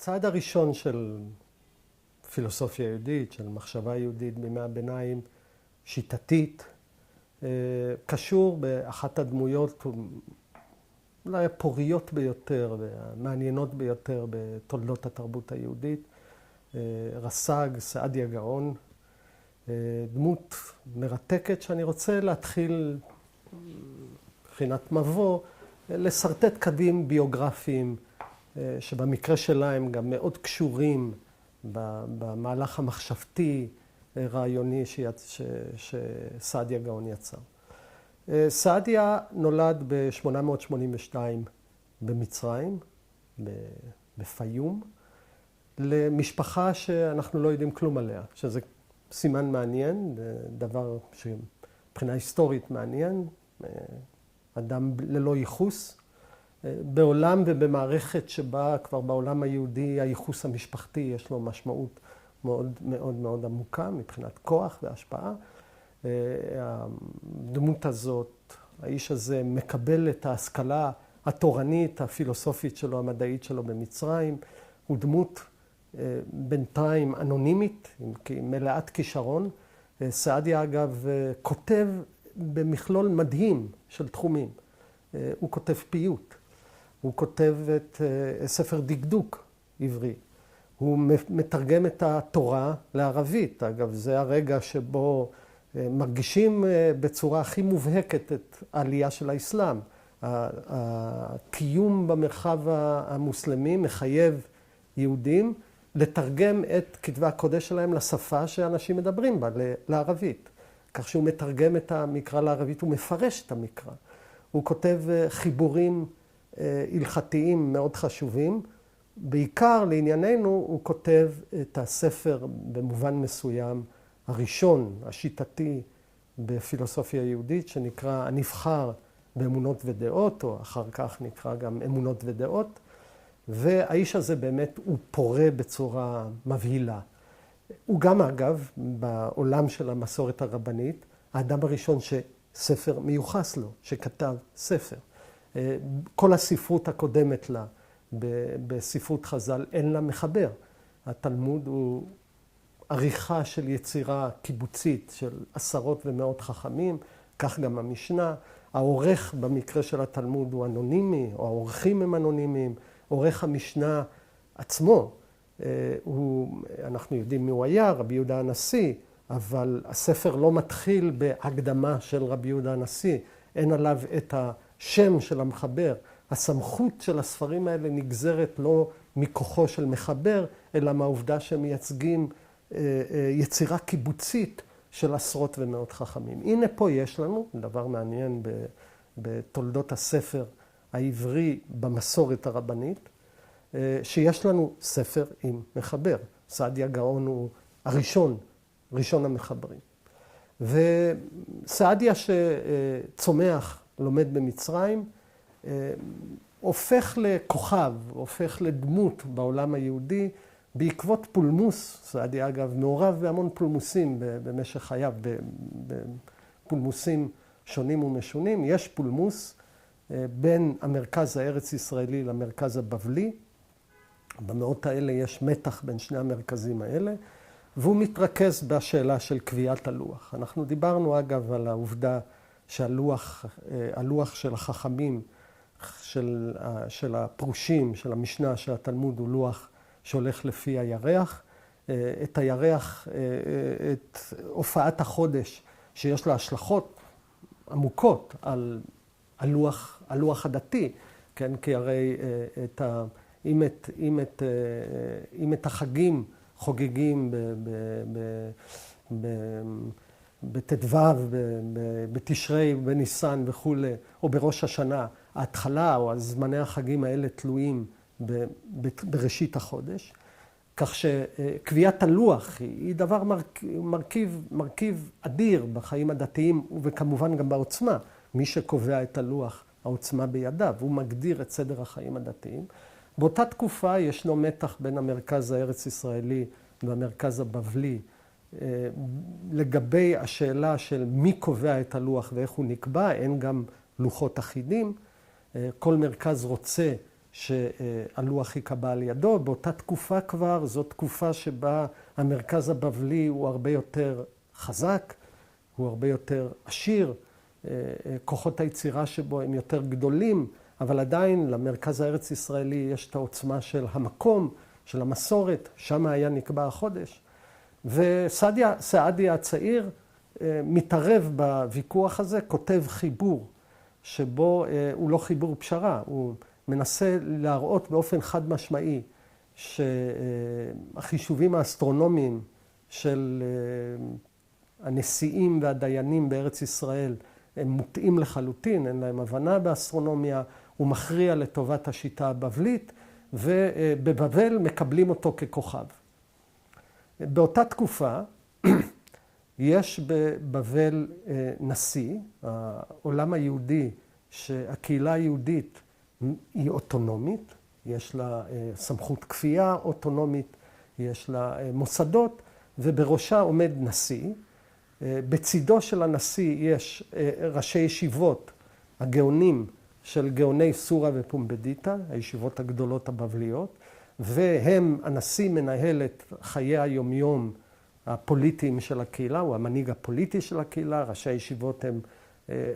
הצעד הראשון של פילוסופיה יהודית, של מחשבה יהודית בימי הביניים, שיטתית, קשור באחת הדמויות אולי הפוריות ביותר והמעניינות ביותר בתולדות התרבות היהודית, רס"ג סעדיה גאון, דמות מרתקת שאני רוצה להתחיל מבחינת מבוא, לסרטט קווים ביוגרפיים שבמקרה שלה הם גם מאוד קשורים במהלך המחשבתי רעיוני שסעדיה גאון יצר. סעדיה נולד ב-882 במצרים, בפיום, למשפחה שאנחנו לא יודעים כלום עליה, שזה סימן מעניין, דבר שמבחינה היסטורית מעניין, אדם ללא ייחוס. בעולם ובמערכת שבה כבר בעולם היהודי הייחוס המשפחתי יש לו משמעות מאוד מאוד מאוד עמוקה מבחינת כוח והשפעה. הדמות הזאת, האיש הזה מקבל את ההשכלה התורנית, הפילוסופית שלו, המדעית שלו במצרים. הוא דמות בינתיים אנונימית, מלאת כישרון. סעדיה אגב כותב במכלול מדהים של תחומים. הוא כותב פיוט. הוא כותב את ספר דקדוק עברי. הוא מתרגם את התורה לערבית. אגב, זה הרגע שבו מרגישים בצורה הכי מובהקת את העלייה של האסלאם. הקיום במרחב המוסלמי מחייב יהודים לתרגם את כתבי הקודש שלהם לשפה שאנשים מדברים בה, לערבית. כך שהוא מתרגם את המקרא לערבית, הוא מפרש את המקרא. הוא כותב חיבורים הלכתיים מאוד חשובים. בעיקר לענייננו הוא כותב את הספר במובן מסוים הראשון, השיטתי בפילוסופיה יהודית, שנקרא הנבחר באמונות ודעות, או אחר כך נקרא גם אמונות ודעות. והאיש הזה באמת הוא פורה בצורה מבהילה. הוא גם אגב, בעולם של המסורת הרבנית, האדם הראשון שספר מיוחס לו, שכתב ספר. כל הספרות הקודמת לה, בספרות חז"ל, אין לה מחבר. התלמוד הוא עריכה של יצירה קיבוצית של עשרות ומאות חכמים, כך גם המשנה. העורך במקרה של התלמוד הוא אנונימי, או העורכים הם אנונימיים. עורך המשנה עצמו, אנחנו יודעים מי הוא היה, רבי יהודה הנשיא, אבל הספר לא מתחיל בהקדמה של רבי יהודה הנשיא, אין עליו את השם של המחבר. הסמכות של הספרים האלה נגזרת לא מכוחו של מחבר, אלא מהעובדה שהם מייצגים יצירה קיבוצית של עשרות ומאות חכמים. הנה פה יש לנו, דבר מעניין בתולדות הספר העברי במסורת הרבנית, שיש לנו ספר עם מחבר. סעדיה גאון הוא ראשון המחברים. וסעדיה שצומח, לומד במצרים, הופך לכוכב, הופך לדמות בעולם היהודי, בעקבות פולמוס. סעדיה אגב מעורב בהמון פולמוסים במשך חייו, בפולמוסים שונים ומשונים. יש פולמוס בין המרכז הארץ ישראלי למרכז הבבלי. במאות האלה יש מתח בין שני המרכזים האלה, והוא מתרכז בשאלה של קביעת הלוח. אנחנו דיברנו אגב על העובדה שהלוח של החכמים, של הפרושים, של המשנה, של התלמוד, הוא לוח שהולך לפי הירח. את הירח, את הופעת החודש, שיש לה השלכות עמוקות על הלוח הדתי, כן? כי הרי אם את החגים חוגגים בט"ו, בתשרי, בניסן וכו', או בראש השנה, ההתחלה או הזמני החגים האלה תלויים בראשית החודש, כך שקביעת הלוח היא דבר מרכיב אדיר בחיים הדתיים וכמובן גם בעוצמה. מי שקובע את הלוח, העוצמה בידיו, הוא מגדיר את סדר החיים הדתיים. באותה תקופה ישנו מתח בין המרכז הארץ ישראלי והמרכז הבבלי, לגבי השאלה של מי קובע את הלוח ואיך הוא נקבע. אין גם לוחות אחידים. כל מרכז רוצה שהלוח ייקבע על ידו. באותה תקופה כבר, זו תקופה שבה המרכז הבבלי הוא הרבה יותר חזק, הוא הרבה יותר עשיר, כוחות היצירה שבו הם יותר גדולים, אבל עדיין למרכז הארץ ישראלי יש את העוצמה של המקום, של המסורת, שם היה נקבע החודש. וסעדיה הצעיר מתערב בוויכוח הזה, כותב חיבור, שבו הוא לא חיבור פשרה, הוא מנסה להראות באופן חד משמעי שהחישובים האסטרונומיים של הנשיאים והדיינים בארץ ישראל הם מוטעים לחלוטין, אין להם הבנה באסטרונומיה, הוא מכריע לטובת השיטה הבבלית, ובבבל מקבלים אותו ככוכב. באותה תקופה יש בבבל נשיא, העולם היהודי, שהקהילה היהודית היא אוטונומית, יש לה סמכות כפייה אוטונומית, יש לה מוסדות, ובראשה עומד נשיא. בצידו של הנשיא יש ראשי ישיבות, הגאונים של גאוני סורה ופומבדיטה, הישיבות הגדולות הבבליות, והם, הנשיא מנהל את חיי היומיום הפוליטיים של הקהילה, הוא המנהיג הפוליטי של הקהילה, ראשי הישיבות הם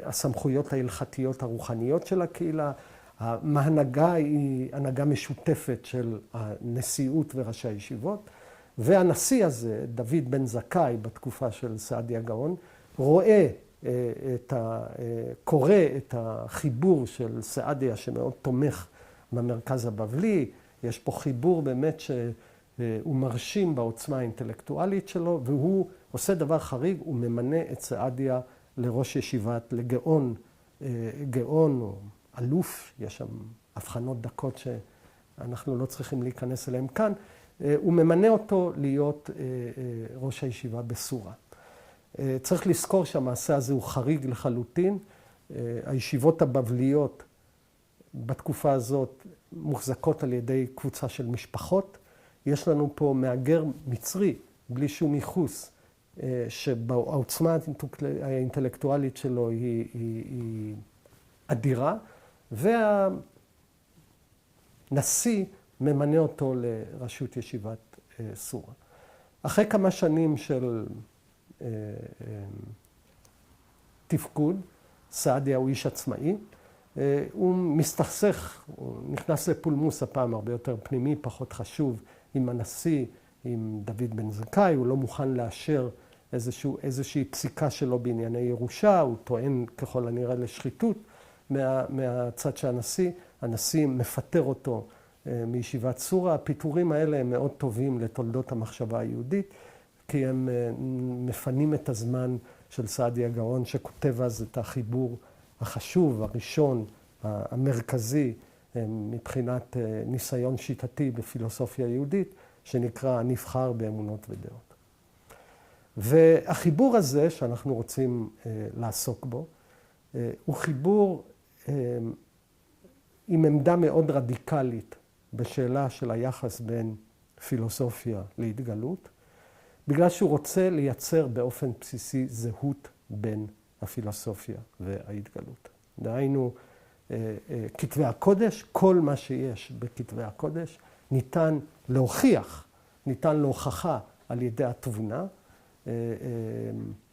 הסמכויות ההלכתיות הרוחניות של הקהילה, ההנהגה היא הנהגה משותפת של הנשיאות וראשי הישיבות, והנשיא הזה, דוד בן זכאי, בתקופה של סעדיה גאון, קורא את החיבור של סעדיה שמאוד תומך במרכז הבבלי, יש פה חיבור באמת שהוא מרשים בעוצמה האינטלקטואלית שלו, והוא עושה דבר חריג, הוא ממנה את סעדיה לראש ישיבת, גאון או אלוף, יש שם הבחנות דקות שאנחנו לא צריכים להיכנס אליהם כאן, הוא ממנה אותו להיות ראש הישיבה בסורה. צריך לזכור שהמעשה הזה הוא חריג לחלוטין. הישיבות הבבליות בתקופה הזאת מוחזקות על ידי קבוצה של משפחות. יש לנו פה מהגר מצרי, בלי שום ייחוס, שהעוצמה האינטלקטואלית שלו היא אדירה, והנשיא ממנה אותו לראשות ישיבת סורה. אחרי כמה שנים של תפקוד, סעדיה הוא איש עצמאי, הוא מסתכסך, הוא נכנס לפולמוס הפעם הרבה יותר פנימי, פחות חשוב, עם הנשיא, עם דוד בן זכאי, הוא לא מוכן לאשר איזושהי פסיקה שלו בענייני ירושה, הוא טוען ככל הנראה לשחיתות מהצד של הנשיא מפטר אותו מישיבת סורה. הפיטורים האלה הם מאוד טובים לתולדות המחשבה היהודית, כי הם מפנים את הזמן של סעדיה גאון, שכותב אז את החיבור החשוב, הראשון, המרכזי, מבחינת ניסיון שיטתי בפילוסופיה יהודית, שנקרא הנבחר באמונות ודעות. והחיבור הזה שאנחנו רוצים לעסוק בו, הוא חיבור עם עמדה מאוד רדיקלית בשאלה של היחס בין פילוסופיה להתגלות, בגלל שהוא רוצה לייצר באופן בסיסי זהות בין הפילוסופיה וההתגלות. דהיינו, כתבי הקודש, כל מה שיש בכתבי הקודש, ניתן להוכיח, ניתן להוכחה על ידי התבונה,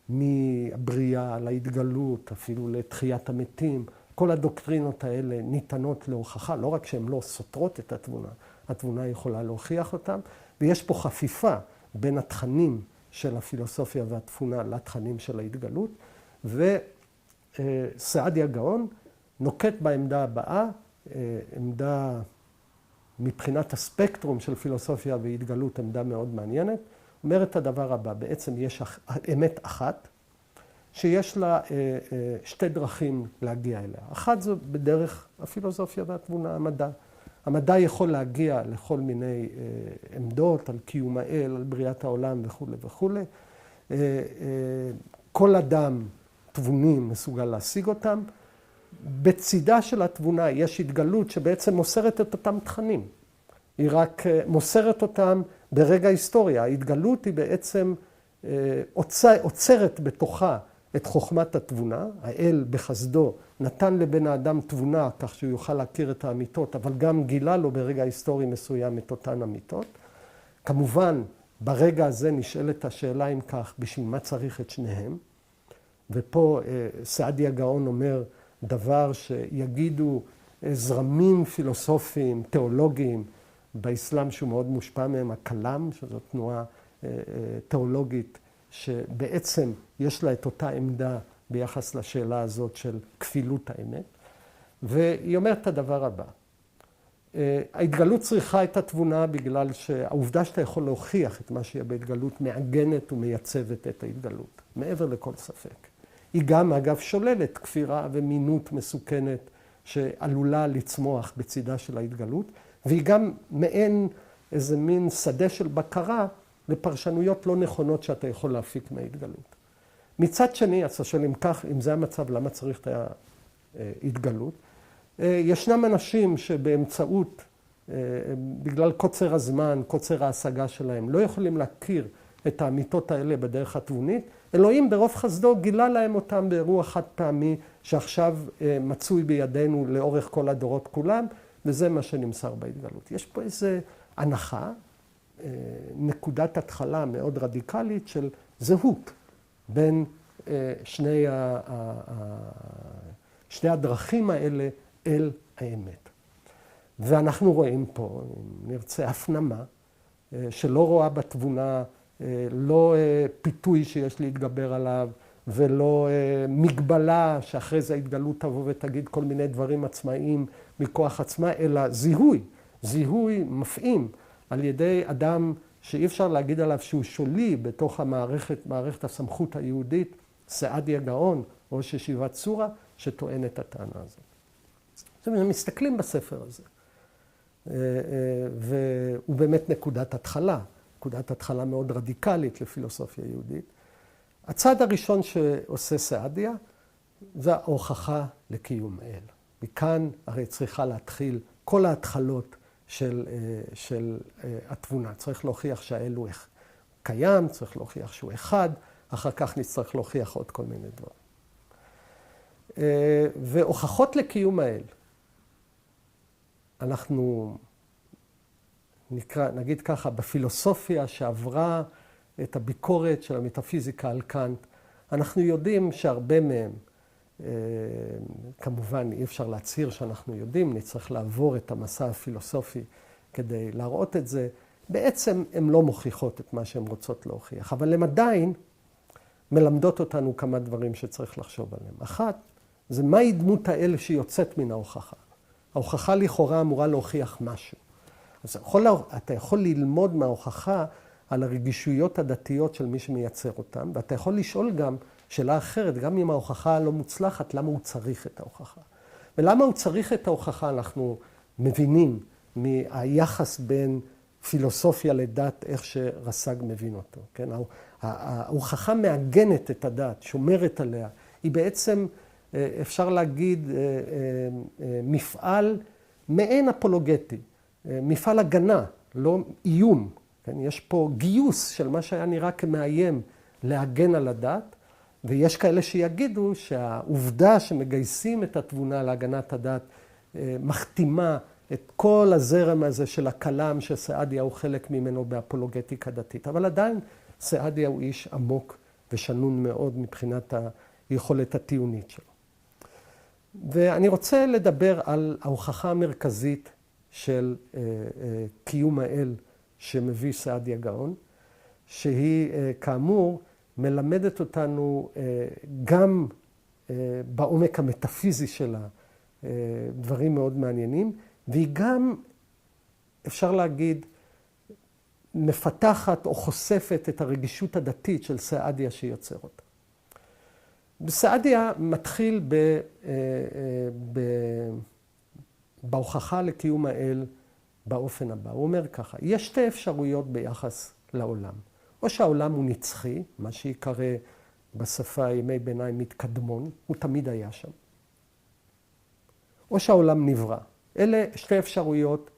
מהבריאה להתגלות, אפילו לתחיית המתים. כל הדוקטרינות האלה ניתנות להוכחה, לא רק שהן לא סותרות את התבונה, התבונה יכולה להוכיח אותן, ויש פה חפיפה בין התכנים של הפילוסופיה והתבונה לתכנים של ההתגלות, וסעדיה גאון נוקט בעמדה הבאה, עמדה מבחינת הספקטרום של פילוסופיה והתגלות, עמדה מאוד מעניינת, אומר את הדבר הבא, בעצם יש אמת אחת, שיש לה שתי דרכים להגיע אליה. אחת זו בדרך הפילוסופיה והתבונה, המדע. המדע יכול להגיע לכל מיני עמדות על קיום האל, על בריאת העולם וכו' וכו'. כל אדם תבוני מסוגל להשיג אותם. בצידה של התבונה יש התגלות שבעצם מוסרת את אותם תכנים. היא רק מוסרת אותם ברגע ההיסטוריה. ההתגלות היא בעצם עוצרת בתוכה את חוכמת התבונה. האל בחסדו נתן לבן האדם תבונה כך שהוא יוכל להכיר את האמיתות, אבל גם גילה לו ברגע היסטורי מסוים את אותן אמיתות. כמובן, ברגע הזה נשאלת השאלה אם כך, בשביל מה צריך את שניהם? ופה סעדיה גאון אומר דבר שיגידו זרמים פילוסופיים, תיאולוגיים, באסלאם שהוא מאוד מושפע מהם, הקלאם, שזו תנועה תיאולוגית, שבעצם יש לה את אותה עמדה ביחס לשאלה הזאת של כפילות האמת. והיא אומרת את הדבר הבא. ההתגלות צריכה את התבונה בגלל שהעובדה שאתה יכול להוכיח את מה שיהיה בהתגלות מעגנת ומייצבת את ההתגלות, מעבר לכל ספק. היא גם, אגב, שוללת כפירה ומינות מסוכנת שעלולה לצמוח בצידה של ההתגלות, והיא גם מעין איזה מין שדה של בקרה לפרשנויות לא נכונות שאתה יכול להפיק מההתגלות. מצד שני, אז שואל אם זה המצב, למה צריך את ההתגלות? ישנם אנשים שבאמצעות, בגלל קוצר הזמן, קוצר ההשגה שלהם, לא יכולים להכיר את האמיתות האלה בדרך התבונית. אלוהים ברוב חסדו גילה להם אותם באירוע חד פעמי שעכשיו מצוי בידינו לאורך כל הדורות כולם, וזה מה שנמסר בהתגלות. יש פה איזו הנחה, נקודת התחלה מאוד רדיקלית של זהות בין שני הדרכים האלה אל האמת. ואנחנו רואים פה, אם נרצה, הפנמה, שלא רואה בתבונה לא פיתוי שיש להתגבר עליו, ולא מגבלה שאחרי זה ההתגלות תבוא ותגיד כל מיני דברים עצמאיים מכוח עצמה, אלא זיהוי מפעים על ידי אדם שאי אפשר להגיד עליו שהוא שולי בתוך מערכת הסמכות היהודית, סעדיה גאון, ראש ישיבת צורה, שטוען את הטענה הזאת. עכשיו, הם מסתכלים בספר הזה, והוא באמת נקודת התחלה מאוד רדיקלית לפילוסופיה יהודית. הצעד הראשון שעושה סעדיה, זה ההוכחה לקיום האל. מכאן הרי צריכה להתחיל כל ההתחלות של התבונה. צריך להוכיח שהאל הוא קיים, צריך להוכיח שהוא אחד, אחר כך נצטרך להוכיח עוד כל מיני דברים. והוכחות לקיום האל, אנחנו נגיד ככה, בפילוסופיה שעברה את הביקורת של המטאפיזיקה על קאנט, אנחנו יודעים שהרבה מהם, כמובן אי אפשר להצהיר שאנחנו יודעים, נצטרך לעבור את המסע הפילוסופי כדי להראות את זה, בעצם הן לא מוכיחות את מה שהן רוצות להוכיח, אבל הן עדיין מלמדות אותנו כמה דברים שצריך לחשוב עליהם. אחת, זה מהי דמות האל שיוצאת מן ההוכחה. ההוכחה לכאורה אמורה להוכיח משהו. אז אתה יכול ללמוד מההוכחה על הרגישויות הדתיות של מי שמייצר אותם, ואתה יכול לשאול גם שאלה אחרת, גם אם ההוכחה לא מוצלחת, למה הוא צריך את ההוכחה. ולמה הוא צריך את ההוכחה אנחנו מבינים מהיחס בין פילוסופיה לדת, איך שרס"ג מבין אותו. כן? ההוכחה מעגנת את הדת, שומרת עליה. היא בעצם, אפשר להגיד, מפעל מעין אפולוגטי, מפעל הגנה, לא איום. כן? יש פה גיוס של מה שהיה נראה כמאיים להגן על הדת, ויש כאלה שיגידו שהעובדה שמגייסים את התבונה להגנת הדת מחתימה את כל הזרם הזה של הקלאם שסעדיה הוא חלק ממנו באפולוגטיקה דתית. אבל עדיין סעדיה הוא איש עמוק ושנון מאוד מבחינת היכולת הטיעונית שלו. ואני רוצה לדבר על ההוכחה המרכזית של קיום האל שמביא סעדיה גאון, שהיא כאמור מלמדת אותנו גם בעומק המטאפיזי שלה דברים מאוד מעניינים, והיא גם, אפשר להגיד, מפתחת או חושפת את הרגישות הדתית של סעדיה שיוצר אותה. סעדיה מתחיל בהוכחה לקיום האל באופן הבא. הוא אומר ככה, יש שתי אפשרויות ביחס לעולם. או שהעולם הוא נצחי, מה שיקרא בשפה ימי ביניים מתקדמון, הוא תמיד היה שם. או שהעולם נברא. אלה שתי אפשרויות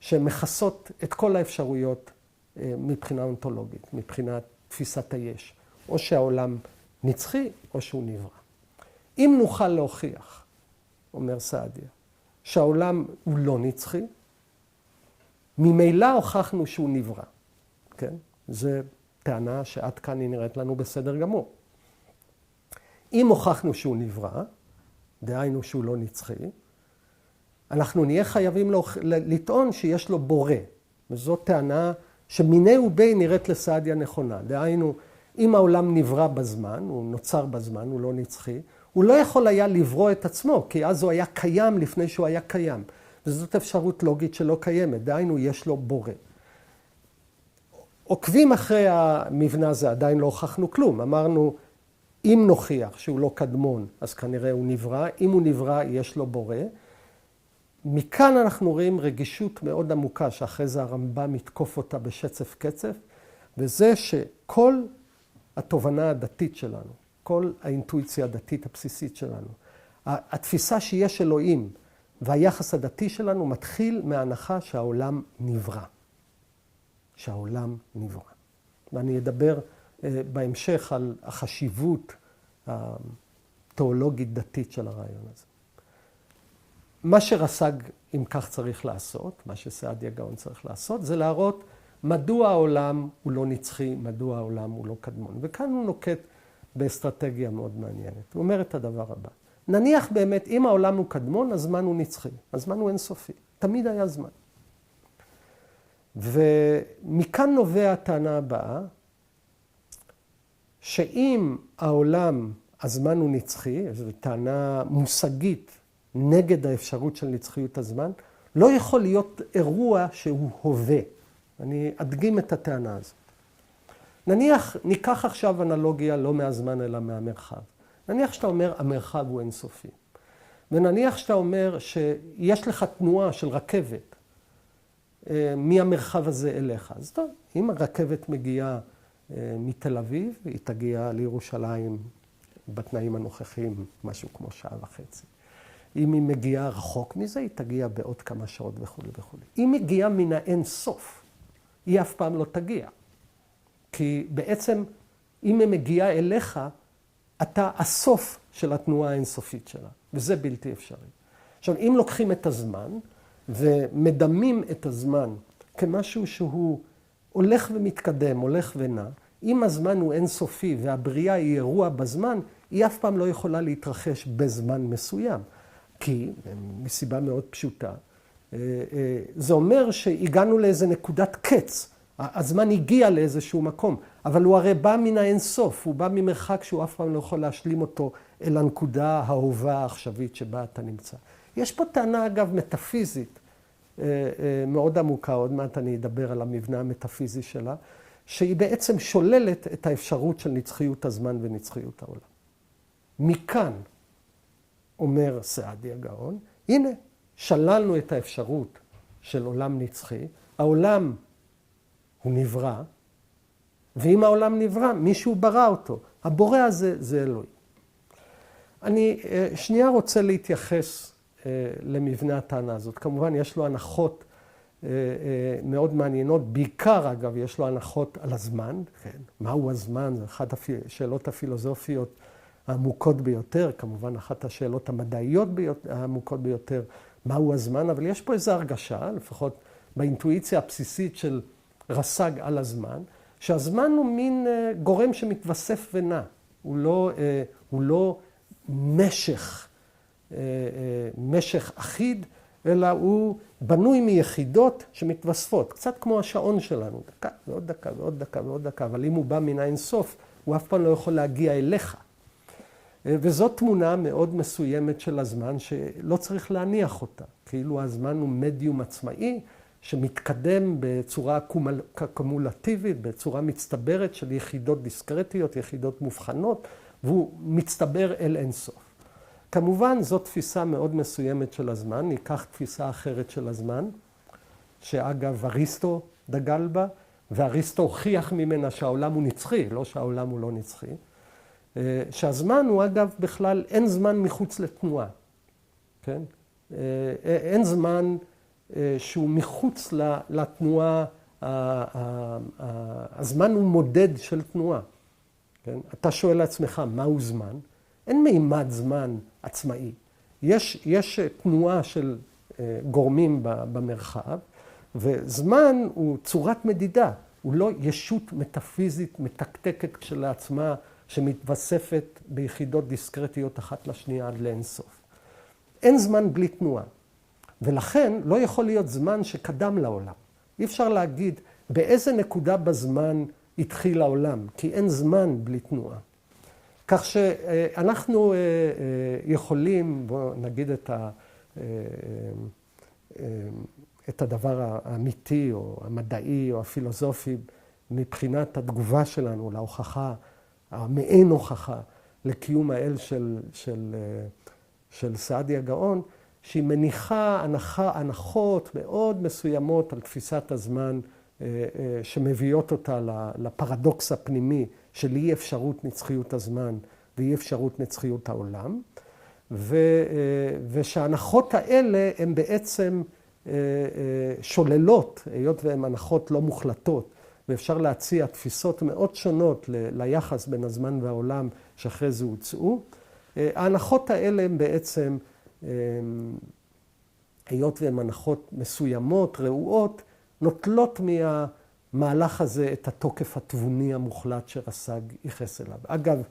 שמכסות את כל האפשרויות מבחינה אונתולוגית, מבחינת תפיסת היש. או שהעולם נצחי או שהוא נברא. אם נוכל להוכיח, אומר סעדיה, שהעולם הוא לא נצחי, ממילא הוכחנו שהוא נברא. כן? זו טענה שעד כאן היא נראית לנו בסדר גמור. אם הוכחנו שהוא נברא, דהיינו שהוא לא נצחי, אנחנו נהיה חייבים לטעון שיש לו בורא. וזאת טענה שמיני ובי נראית לסעדיה נכונה. דהיינו, אם העולם נברא בזמן, הוא נוצר בזמן, הוא לא נצחי, הוא לא יכול היה לברוא את עצמו, כי אז הוא היה קיים לפני שהוא היה קיים. וזאת אפשרות לוגית שלא קיימת. דהיינו, יש לו בורא. עוקבים אחרי המבנה הזה, עדיין לא הוכחנו כלום. אמרנו, אם נוכיח שהוא לא קדמון, אז כנראה הוא נברא. אם הוא נברא, יש לו בורא. מכאן אנחנו רואים רגישות מאוד עמוקה, שאחרי זה הרמב"ם מתקוף אותה בשצף קצף, וזה שכל התובנה הדתית שלנו, כל האינטואיציה הדתית הבסיסית שלנו, התפיסה שיש אלוהים והיחס הדתי שלנו מתחיל מההנחה שהעולם נברא. שהעולם נברא. ואני אדבר בהמשך על החשיבות התיאולוגית דתית של הרעיון הזה. מה שרס"ג, אם כך צריך לעשות, מה שסעדיה גאון צריך לעשות, זה להראות מדוע העולם הוא לא נצחי, מדוע העולם הוא לא קדמון. וכאן הוא נוקט באסטרטגיה מאוד מעניינת. הוא אומר את הדבר הבא. נניח באמת, אם העולם הוא קדמון, הזמן הוא נצחי. הזמן הוא אינסופי. תמיד היה זמן. ומכאן נובע הטענה הבאה, שאם העולם, הזמן הוא נצחי, זו טענה מושגית נגד האפשרות של נצחיות הזמן, לא יכול להיות אירוע שהוא הווה. אני אדגים את הטענה הזאת. נניח, ניקח עכשיו אנלוגיה לא מהזמן אלא מהמרחב. נניח שאתה אומר, המרחב הוא אינסופי. ונניח שאתה אומר שיש לך תנועה של רכבת מהמרחב הזה אליך. אז טוב, אם הרכבת מגיעה מתל אביב, היא תגיע לירושלים בתנאים הנוכחיים, משהו כמו שעה וחצי. אם היא מגיעה רחוק מזה, היא תגיע בעוד כמה שעות וכו' וכו'. אם היא מגיעה מן האין סוף, היא אף פעם לא תגיע. כי בעצם, אם היא מגיעה אליך, אתה הסוף של התנועה האינסופית שלה, וזה בלתי אפשרי. עכשיו, אם לוקחים את הזמן, ומדמים את הזמן כמשהו שהוא הולך ומתקדם, הולך ונע, אם הזמן הוא אינסופי והבריאה היא אירוע בזמן, היא אף פעם לא יכולה להתרחש בזמן מסוים. כי, מסיבה מאוד פשוטה, זה אומר שהגענו לאיזה נקודת קץ. הזמן הגיע לאיזשהו מקום, אבל הוא הרי בא מן האינסוף, הוא בא ממרחק שהוא אף פעם לא יכול להשלים אותו אל הנקודה ההווה העכשווית שבה אתה נמצא. יש פה טענה, אגב, מטאפיזית, מאוד עמוקה, עוד מעט אני אדבר על המבנה המטאפיזי שלה, שהיא בעצם שוללת את האפשרות של נצחיות הזמן ונצחיות העולם. מכאן, אומר סעדיה גאון, הנה, שללנו את האפשרות של עולם נצחי, העולם הוא נברא, ואם העולם נברא, מישהו ברא אותו. הבורא הזה זה אלוהים. אני שנייה רוצה להתייחס למבנה הטענה הזאת. כמובן, יש לו הנחות מאוד מעניינות. בעיקר, אגב, יש לו הנחות על הזמן. כן? מהו הזמן? זו אחת השאלות הפילוסופיות העמוקות ביותר. כמובן, אחת השאלות המדעיות העמוקות ביותר. מהו הזמן? אבל יש פה איזו הרגשה, לפחות באינטואיציה הבסיסית של רס"ג על הזמן, שהזמן הוא מין גורם שמתווסף ונע. הוא לא משך אחיד, אלא הוא בנוי מיחידות שמתווספות. קצת כמו השעון שלנו, דקה ועוד דקה ועוד דקה ועוד דקה, אבל אם הוא בא מן האינסוף, הוא אף פעם לא יכול להגיע אליך. וזאת תמונה מאוד מסוימת של הזמן שלא צריך להניח אותה. כאילו הזמן הוא מדיום עצמאי, שמתקדם בצורה קומולטיבית, בצורה מצטברת של יחידות דיסקרטיות, יחידות מובחנות, והוא מצטבר אל אינסוף. כמובן, זו תפיסה מאוד מסוימת של הזמן. ניקח תפיסה אחרת של הזמן, שאגב, אריסטו דגל בה, ואריסטו הוכיח ממנה שהעולם הוא נצחי, לא שהעולם הוא לא נצחי. שהזמן הוא, אגב, בכלל, אין זמן מחוץ לתנועה. כן? אין זמן שהוא מחוץ לתנועה, הזמן הוא מודד של תנועה. כן? אתה שואל לעצמך, מהו זמן? אין מימד זמן עצמאי. יש תנועה של גורמים במרחב, וזמן הוא צורת מדידה. הוא לא ישות מטאפיזית מתקתקת כשלעצמה, שמתווספת ביחידות דיסקרטיות אחת לשנייה עד לאינסוף. אין זמן בלי תנועה. ולכן לא יכול להיות זמן שקדם לעולם. אי אפשר להגיד באיזה נקודה בזמן התחיל העולם, כי אין זמן בלי תנועה. כך שאנחנו יכולים, בואו נגיד את הדבר האמיתי או המדעי או הפילוסופי, מבחינת התגובה שלנו להוכחה, המעין הוכחה לקיום האל של סעדיה גאון, שהיא מניחה הנחות מאוד מסוימות על תפיסת הזמן, שמביאות אותה לפרדוקס הפנימי של אי אפשרות נצחיות הזמן ואי אפשרות נצחיות העולם, ושההנחות האלה הן בעצם שוללות, היות והן הנחות לא מוחלטות, ואפשר להציע תפיסות מאוד שונות ליחס בין הזמן והעולם שאחרי זה הוצאו. ההנחות האלה הן בעצם, היות והן הנחות מסוימות, ראויות, נוטלות מהמהלך הזה את התוקף התבוני המוחלט שרס"ג ייחס אליו. אגב,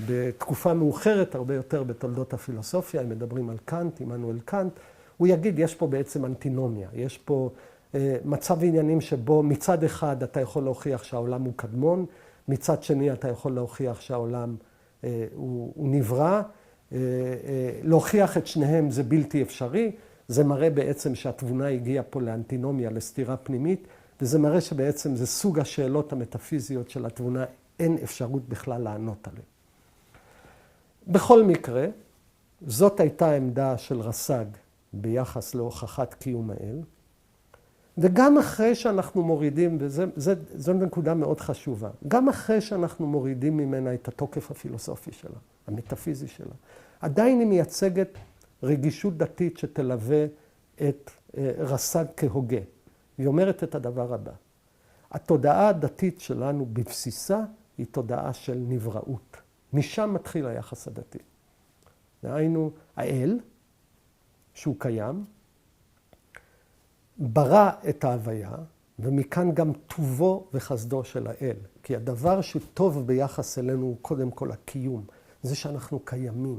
בתקופה מאוחרת, הרבה יותר בתולדות הפילוסופיה, הם מדברים על קאנט, עמנואל קאנט, הוא יגיד, יש פה בעצם אנטינומיה, יש פה מצב עניינים שבו מצד אחד אתה יכול להוכיח שהעולם הוא קדמון, מצד שני אתה יכול להוכיח שהעולם הוא נברא, להוכיח את שניהם זה בלתי אפשרי, זה מראה בעצם שהתבונה הגיעה פה לאנטינומיה, לסתירה פנימית, וזה מראה שבעצם זה סוג השאלות המטאפיזיות של התבונה, אין אפשרות בכלל לענות עליהן. בכל מקרה, זאת הייתה העמדה של רס"ג ביחס להוכחת קיום האל, וגם אחרי שאנחנו מורידים, וזו נקודה מאוד חשובה, גם אחרי שאנחנו מורידים ממנה את התוקף הפילוסופי שלה, המטאפיזי שלה, עדיין היא מייצגת רגישות דתית שתלווה את רס"ג כהוגה. היא אומרת את הדבר הבא, התודעה הדתית שלנו בבסיסה היא תודעה של נבראות. משם מתחיל היחס הדתי. דהיינו, האל, שהוא קיים, ברא את ההוויה, ומכאן גם טובו וחסדו של האל. כי הדבר שטוב ביחס אלינו הוא קודם כל הקיום. זה שאנחנו קיימים.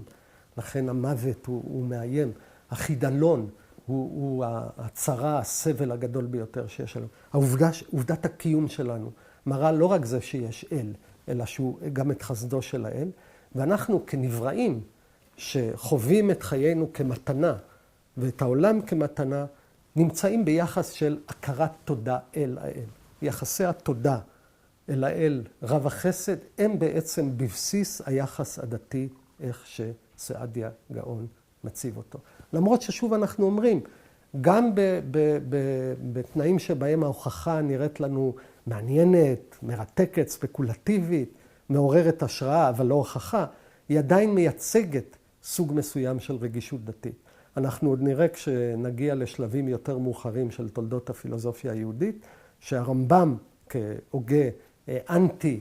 לכן המוות הוא מאיים. החידלון הוא הצרה, הסבל הגדול ביותר שיש לנו. עובדת הקיום שלנו מראה לא רק זה שיש אל, אלא שהוא גם את חסדו של האל. ואנחנו כנבראים שחווים את חיינו כמתנה, ואת העולם כמתנה, נמצאים ביחס של הכרת תודה אל האל. יחסי התודה אל האל רב החסד הם בעצם בבסיס היחס הדתי, איך שסעדיה גאון מציב אותו. למרות ששוב אנחנו אומרים, גם בתנאים שבהם ההוכחה נראית לנו מעניינת, מרתקת, ספקולטיבית, מעוררת השראה, אבל לא הוכחה, היא עדיין מייצגת סוג מסוים של רגישות דתית. אנחנו עוד נראה כשנגיע לשלבים יותר מאוחרים של תולדות הפילוסופיה היהודית, שהרמב"ם כהוגה אנטי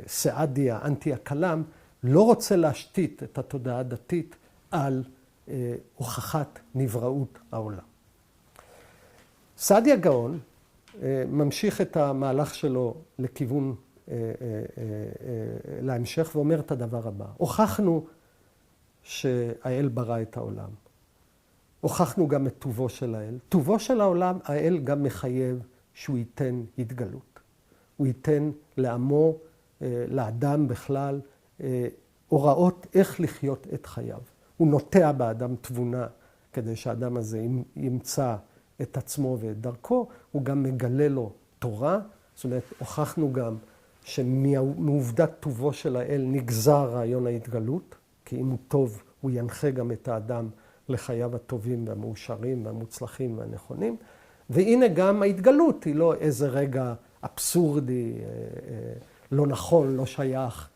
סעדיה, אנטי הכלם, לא רוצה להשתית את התודעה הדתית על הוכחת נבראות העולם. סעדיה גאון ממשיך את המהלך שלו לכיוון להמשך ואומר את הדבר הבא. הוכחנו שהאל ברא את העולם. הוכחנו גם את טובו של האל. טובו של העולם, האל גם מחייב שהוא ייתן התגלות. הוא ייתן לעמו, לאדם בכלל, הוראות איך לחיות את חייו. הוא נוטע באדם תבונה כדי שהאדם הזה ימצא את עצמו ואת דרכו. הוא גם מגלה לו תורה. זאת אומרת, הוכחנו גם שמעובדת טובו של האל נגזר רעיון ההתגלות. כי אם הוא טוב, הוא ינחה גם את האדם לחייו הטובים והמאושרים והמוצלחים והנכונים. והנה גם ההתגלות היא לא איזה רגע אבסורדי, לא נכון, לא שייך.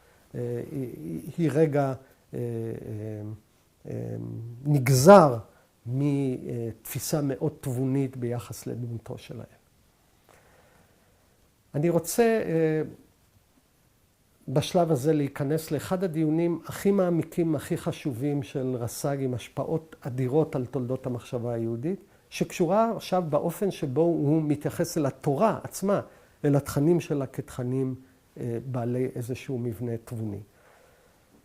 היא רגע נגזר מתפיסה מאוד תבונית ביחס לדמותו של האל. אני רוצה בשלב הזה להיכנס לאחד הדיונים הכי מעמיקים, הכי חשובים של רס"ג, עם השפעות אדירות על תולדות המחשבה היהודית, שקשורה עכשיו באופן שבו הוא מתייחס אל התורה עצמה, אל התכנים שלה כתכנים בעלי איזשהו מבנה תבוני.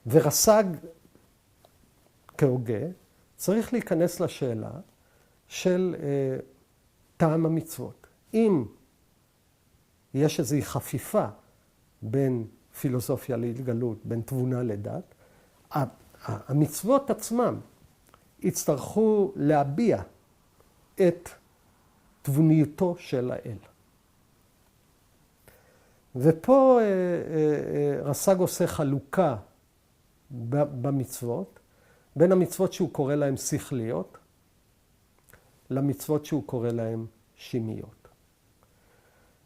ורס"ג כהוגה צריך להיכנס לשאלה של טעם המצוות. אם יש איזו חפיפה בין פילוסופיה להתגלות, בין תבונה לדת, המצוות עצמם יצטרכו להביע את תבוניותו של האל. ופה רס"ג עושה חלוקה במצוות, בין המצוות שהוא קורא להן שכליות, למצוות שהוא קורא להן שמיות.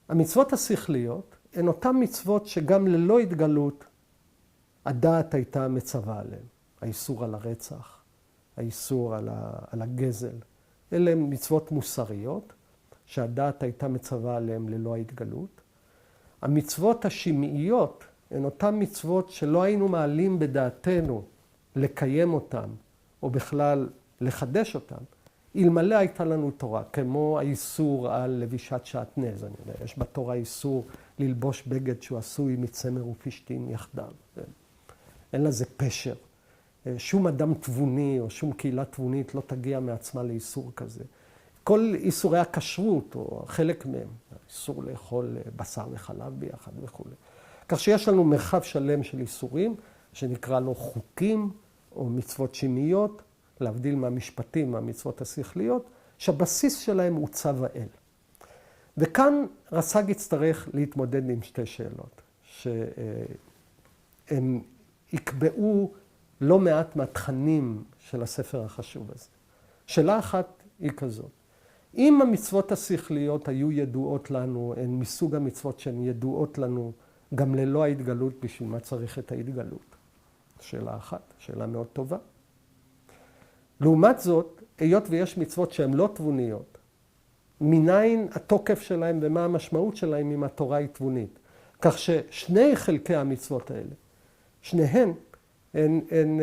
המצוות השכליות הן אותן מצוות שגם ללא התגלות הדעת הייתה מצווה עליהן. האיסור על הרצח, האיסור על הגזל. אלה הן מצוות מוסריות שהדעת הייתה מצווה עליהן ללא ההתגלות. המצוות השמעיות הן אותן מצוות שלא היינו מעלים בדעתנו לקיים אותן, או בכלל לחדש אותן, אלמלא הייתה לנו תורה, כמו האיסור על לבישת שעטנז. אני יודע, יש בתורה איסור ללבוש בגד שהוא עשוי מצמר ופשתים יחדיו. אין לזה פשר. שום אדם תבוני או שום קהילה תבונית לא תגיע מעצמה לאיסור כזה. כל איסורי הכשרות, או חלק מהם, איסור לאכול בשר וחלב ביחד וכו'. כך שיש לנו מרחב שלם של איסורים, שנקרא לו חוקים או מצוות שמיות, להבדיל מהמשפטים, מהמצוות השכליות, שהבסיס שלהם הוא צו האל. וכאן רס"ג יצטרך להתמודד עם שתי שאלות, שהם יקבעו לא מעט מהתכנים של הספר החשוב הזה. שאלה אחת היא כזאת, אם המצוות השכליות היו ידועות לנו, הן מסוג המצוות שהן ידועות לנו, גם ללא ההתגלות, בשביל מה צריך את ההתגלות? שאלה אחת, שאלה מאוד טובה. לעומת זאת, היות ויש מצוות שהן לא תבוניות, מניין התוקף שלהם ומה המשמעות שלהם אם התורה היא תבונית. כך ששני חלקי המצוות האלה, שניהן הן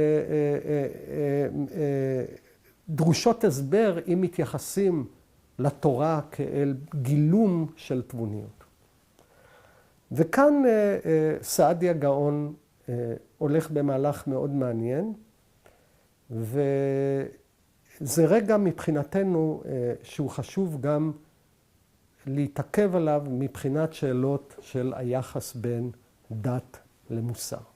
דרושות הסבר אם מתייחסים לתורה כאל גילום של תבוניות. וכאן סעדיה גאון הולך במהלך מאוד מעניין, וזה רגע מבחינתנו שהוא חשוב גם להתעכב עליו מבחינת שאלות של היחס בין דת למוסר.